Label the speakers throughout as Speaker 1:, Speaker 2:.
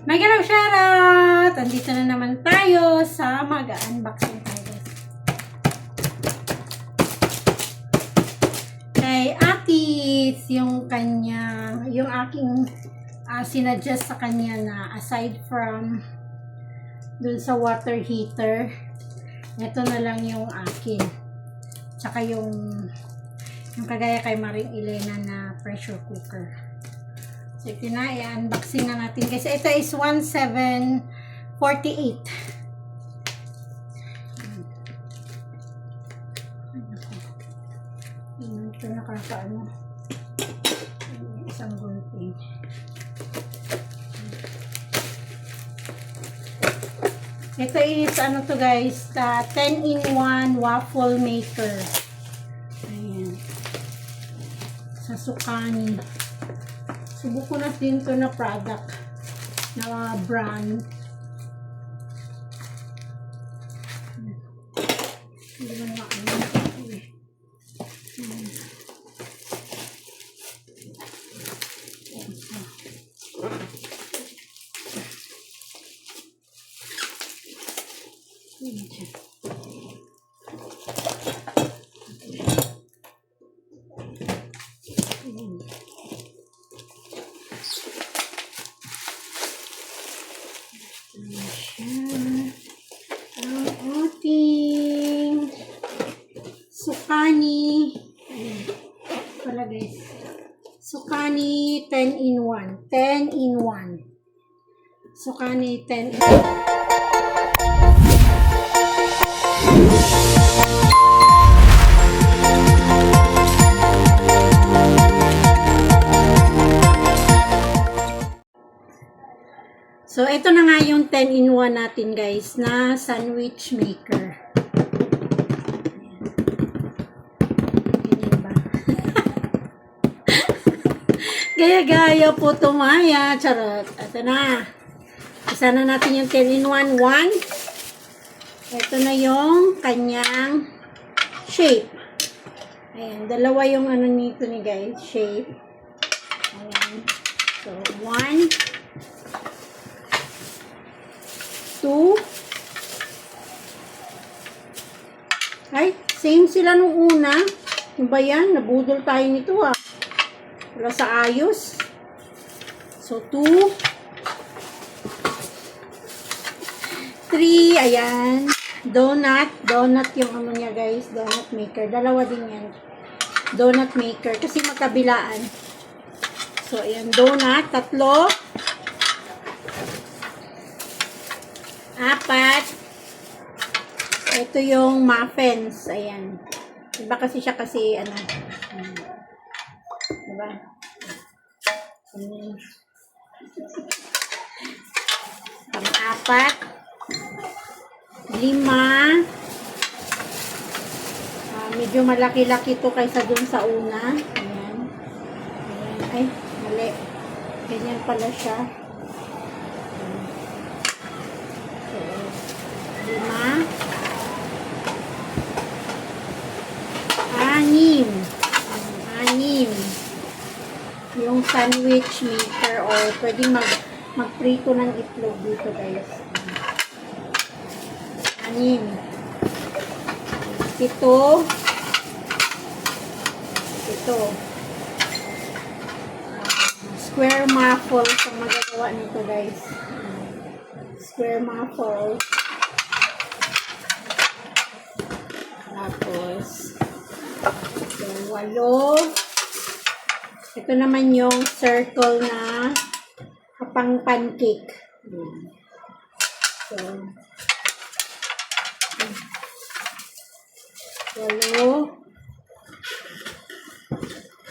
Speaker 1: My Garaw Shoutout! Andito na naman tayo sa mag-unboxing tayo. Kay Atis, yung aking sinadjust sa kanya na aside from dun sa water heater, ito na lang yung akin. Tsaka yung kagaya kay Maring Elena na pressure cooker. So, ito na, i-unboxing na natin. Kasi ito is 1748. Ito nakakaano. Isang gunting. Ito is, ano to guys, 10-in-1 waffle maker. Ayan. Sa Sukani. Subok ko na din to na product na brand. Hindi mo na ano. Ang ating Sukani pala guys, Sukani 10-in-1 Sukani 10-in-1. So, ito na nga yung 10-in-1 natin guys na sandwich maker. Ganyan ba? Gaya-gaya po tumaya. Charot. Ito na. Isa na natin yung 10-in-1. Ito na yung kanyang shape. Ayan. Dalawa yung ano nito ni guys. Shape. Ayan. So, 1, 2. Ay, same sila nung una. Ano ba yan? Nabudol tayo nito ah. Wala sa ayos. So, 2. 3. Ayan. Donut. Donut yung ano niya guys. Donut maker. Dalawa din yan. Donut maker. Kasi magkabilaan. So, ayan. Donut. 3. 4. Ito yung muffins. Ayan. Diba kasi siya kasi, ano. Diba? Pang-4. 5. Medyo malaki-laki to kaysa dun sa una. Ayan. Ayan. Ay, mali. Ganyan pala siya. 6. Yung sandwich maker or pwedeng magprito ng itlog dito guys. 6. 7. Ito. Square muffle ang magagawa nito guys. Square muffle. Tapos 8. Ito naman yung circle na kapang pancake. So, 8.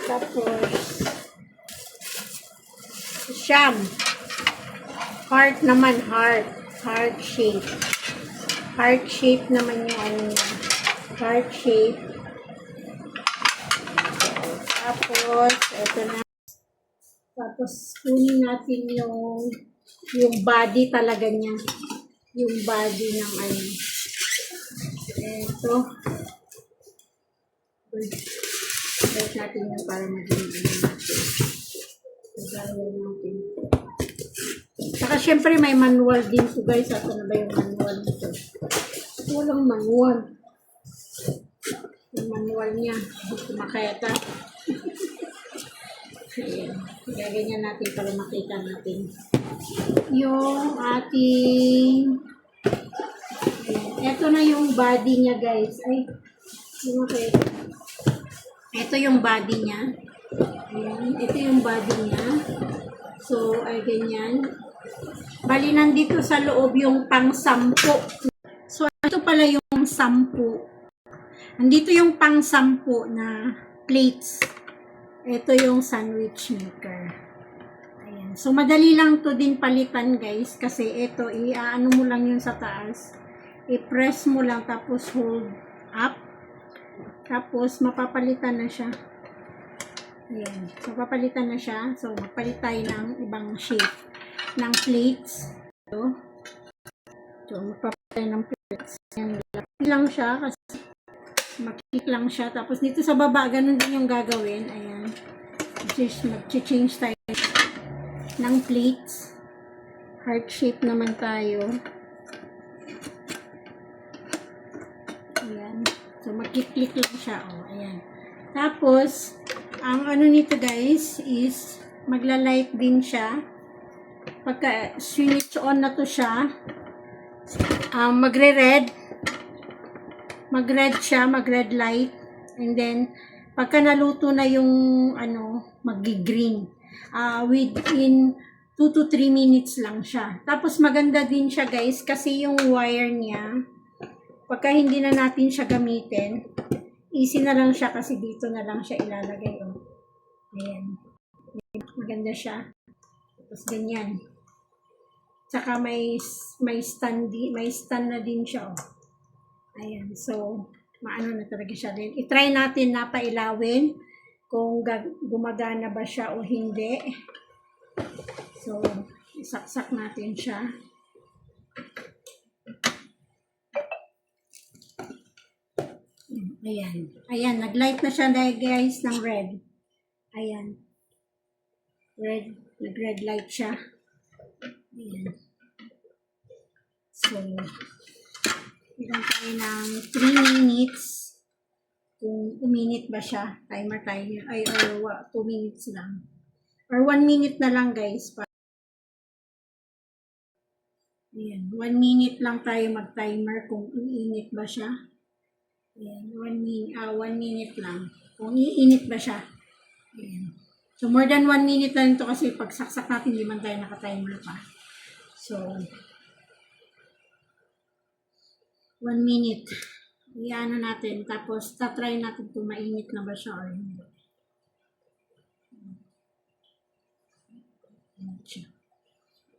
Speaker 1: Tapos, siyam. Heart naman, heart. Heart shape. Heart shape naman yung ano niya. Heart shape. Tapos, ito na. Tapos, kunin natin yung body talaga niya. Yung body ng ano. Ito. Wait natin yung para maging ano natin. Gagawin natin. Saka syempre may manual din to guys. Ito na ba yung manual nito? Walang manual. Yung manual niya. Kumakayata. Ayan. Gaganyan natin para makita natin. Yung ating... Ayan. Ito na yung body niya guys. Ay, okay. Ito yung body niya. Ayan. Ito yung body niya. So, ay ganyan. Bali, nandito sa loob yung pang-sampu. So, ito pala yung sampu. Nandito yung pang-sampu na plates. Ito yung sandwich maker. Ayan. So, madali lang to din palitan, guys. Kasi ito, i-ano mo lang yun sa taas. I-press mo lang, tapos hold up. Tapos, mapapalitan na siya. Ayan. So, papalitan na siya. So, magpalit tayo ng ibang shape ng plates. Ito. So, magpapalit tayo ng plates. Ayan. Lang siya kasi mag-click lang siya. Tapos dito sa baba, ganun din yung gagawin. Ayan. Mag-change tayo ng plates. Heart shape naman tayo. Ayan. So, mag-click lang siya. O, ayan. Tapos, ang ano nito guys is magla-light din siya. Pagka switch on na to siya, mag-red siya, mag-red light. And then, pagka naluto na yung, mag-green. Within 2 to 3 minutes lang siya. Tapos, maganda din siya, guys, kasi yung wire niya, pagka hindi na natin siya gamitin, easy na lang siya kasi dito na lang siya ilalagay. Oh. Ayan. Maganda siya. Tapos, ganyan. Tsaka may stand na din siya, oh. Ayan, so, maano na talaga siya din. I-try natin na pailawin kung gumagana ba siya o hindi. So, isaksak natin siya. Ayan. Ayan, nag-light na siya guys ng red. Ayan. Red, nag-red light siya. Ayan. So, ilan tayo ng 3 minutes kung uminit ba siya. Timer tayo. Ay, or 2 minutes lang. Or 1 minute na lang guys. Ayan. 1 minute lang tayo mag-timer kung uminit ba siya. Ayan. 1 minute lang. Kung iinit ba siya. Ayan. So, more than 1 minute lang ito kasi pagsaksak natin, hindi man tayo naka-timer pa. So, 1 minute. Iano natin. Tapos, tatry natin kung mainit na ba siya or hindi.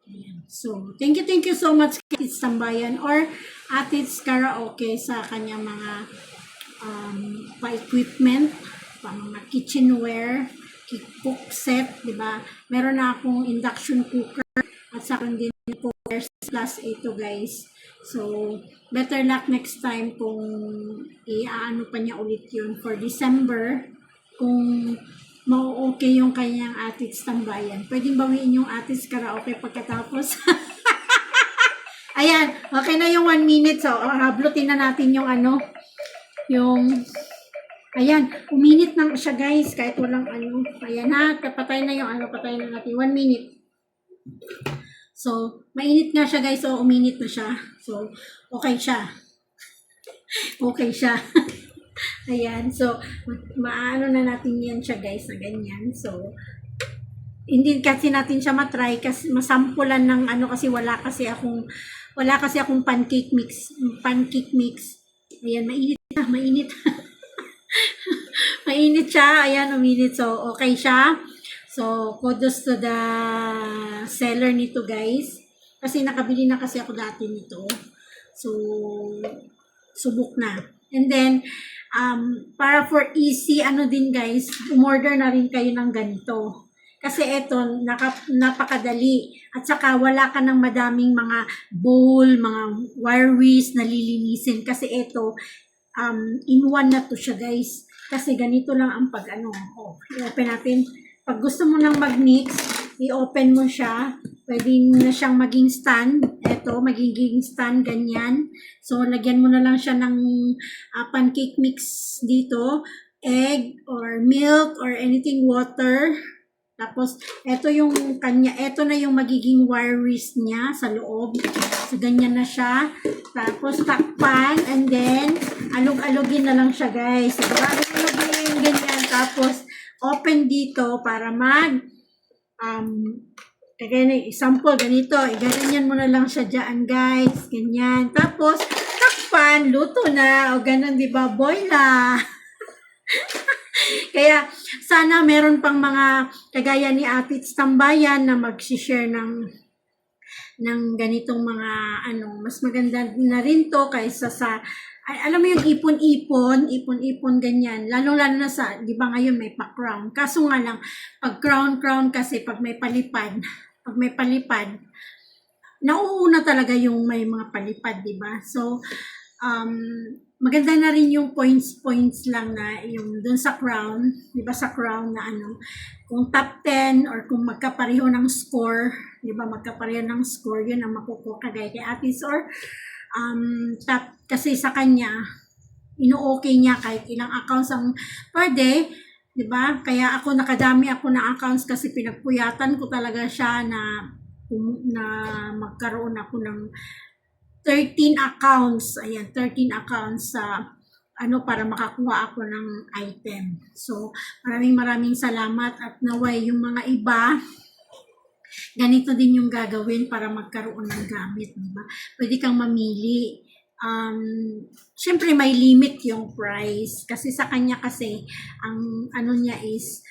Speaker 1: Ayan. So, thank you so much Atit's Tambayan or Atit's Karaoke sa kanyang mga pa-equipment, mga kitchenware, cook set, diba? Meron na akong induction cooker at saka din po plus ito guys. So, better luck next time kung i-ano pa niya ulit yun for December. Kung mau-okay yung kanyang Atit's Tambayan. Pwedeng bawiin yung Atit's Karaoke pagkatapos. Ayan, okay na yung 1 minute. So, hablutin na natin yung ayan, uminit na siya guys, kahit walang Ayan ha, patay na yung patay na natin. 1 minute. So, mainit nga siya guys, so uminit na siya. So, okay siya. Okay siya. Ayan, so, maano na natin yan siya guys, na ganyan. So, hindi kasi natin siya matry kasi masampulan ng kasi wala kasi akong pancake mix. Ayan, mainit na, mainit. Mainit siya, ayan, uminit. So, okay siya. So, kudos to the seller nito, guys. Kasi nakabili na kasi ako dati nito. So, subok na. And then, para for easy, din guys, umorder na rin kayo ng ganito. Kasi ito, napakadali. At saka, wala ka ng madaming mga bowl, mga wire wreaths na lilinisin. Kasi ito, in one na to siya, guys. Kasi ganito lang ang open natin. Pag gusto mo nang mag-mix, i-open mo siya. Pwede na siyang maging stand. Ito, magiging stand ganyan. So, lagyan mo na lang siya ng pancake mix dito. Egg or milk or anything, water. Tapos, ito yung kanya, ito na yung magiging wire wrist niya sa loob. So, ganyan na siya. Tapos, takpan, and then, alog-alogin na lang siya, guys. So, alog-alogin, ganyan. Tapos, open dito para kaya example, ganito, ganyan mo na lang siya dyan, guys. Ganyan. Tapos, takpan, luto na. O, ganun, di ba? Boil na. Kaya sana meron pang mga kagaya ni Ate Tambayan na mag-share ng ganitong mga mas maganda na rin to kaysa sa alam mo yung ipon-ipon ganyan. Lalo-lalo na sa, di ba ngayon may pa-crown. Kaso nga lang, pag crown kasi pag may palipad, nauuna talaga yung may mga palipad, di ba? So, maganda na rin yung points lang na yung dun sa crown, di ba sa crown na kung top 10 or kung magkapareho ng score, di ba magkapareho ng score, yun ang makukuha kagaya kay Atis or top, kasi sa kanya, ino-okay niya kahit ilang accounts ang per day, di ba? Kaya nakadami ako ng accounts kasi pinagpuyatan ko talaga siya na magkaroon ako ng 13 accounts. Ayan, 13 accounts sa para makakuha ako ng item. So, maraming salamat at naway yung mga iba ganito din yung gagawin para magkaroon ng gamit, diba? Pwede kang mamili. Syempre may limit yung price kasi sa kanya kasi ang niya is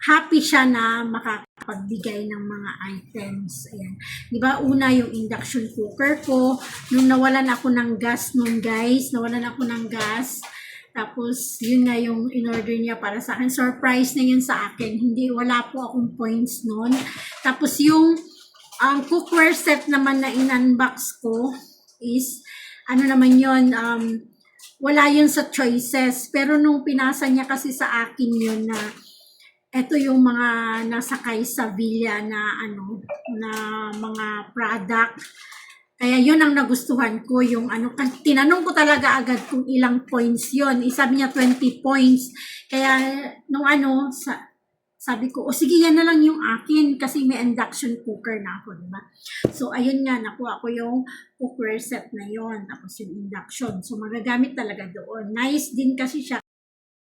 Speaker 1: happy siya na makakapagbigay ng mga items. Ayan. Di ba, una yung induction cooker ko. Nung nawalan ako ng gas nun, guys. Tapos, yun nga yung in-order niya para sa akin. Surprise na yun sa akin. Wala po akong points nun. Tapos, yung cookware set naman na in-unbox ko is, naman yun, wala yun sa choices. Pero nung pinasa niya kasi sa akin yun na ito yung mga nasakay sa Villa na na mga product. Kaya yun ang nagustuhan ko, yung tinanong ko talaga agad kung ilang points yun. Sabi niya 20 points. Kaya nung sabi ko, sige yan na lang yung akin kasi may induction cooker na ako, diba? So ayun nga, nakuha ko yung cookware set na yon, tapos yung induction. So magagamit talaga doon. Nice din kasi siya.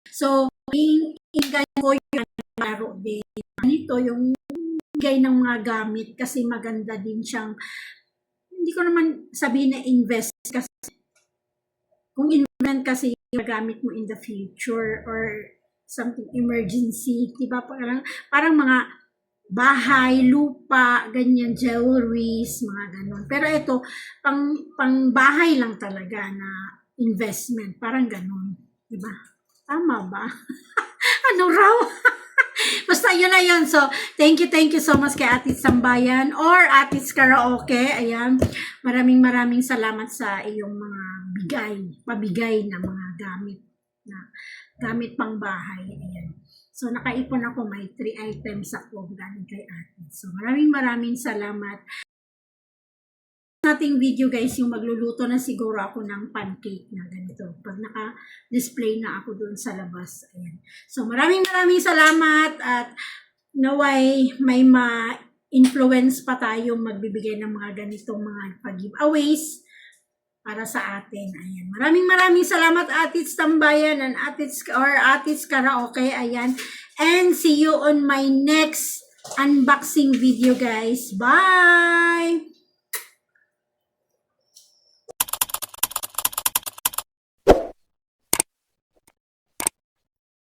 Speaker 1: So, ingay ko yung laro din. Ito yung ingay ng mga gamit kasi maganda din siyang, hindi ko naman sabihin na invest kasi kung investment kasi gamit mo in the future or something emergency, diba? Parang mga bahay, lupa, ganyan, jewelries, mga ganon. Pero ito, pang bahay lang talaga na investment, parang ganon, diba? Tama ba? Ano raw? Basta yun na yun. So, thank you so much kay Atis Tambayan or Atis Karaoke. Ayan. Maraming salamat sa iyong mga pabigay na mga gamit pang bahay. Ayan. So, nakaipon ako. May 3 items ako galing kay Atis. So, maraming salamat. Nating video guys, yung magluluto na siguro ako ng pancake na ganito. Pag naka-display na ako doon sa labas. Ayan. So maraming salamat at naway may ma-influence pa tayo magbibigay ng mga ganitong mga pag-giveaways para sa atin. Ayan. Maraming salamat Atis Tambayan and Atis Karaoke. Ayan. And see you on my next unboxing video guys. Bye!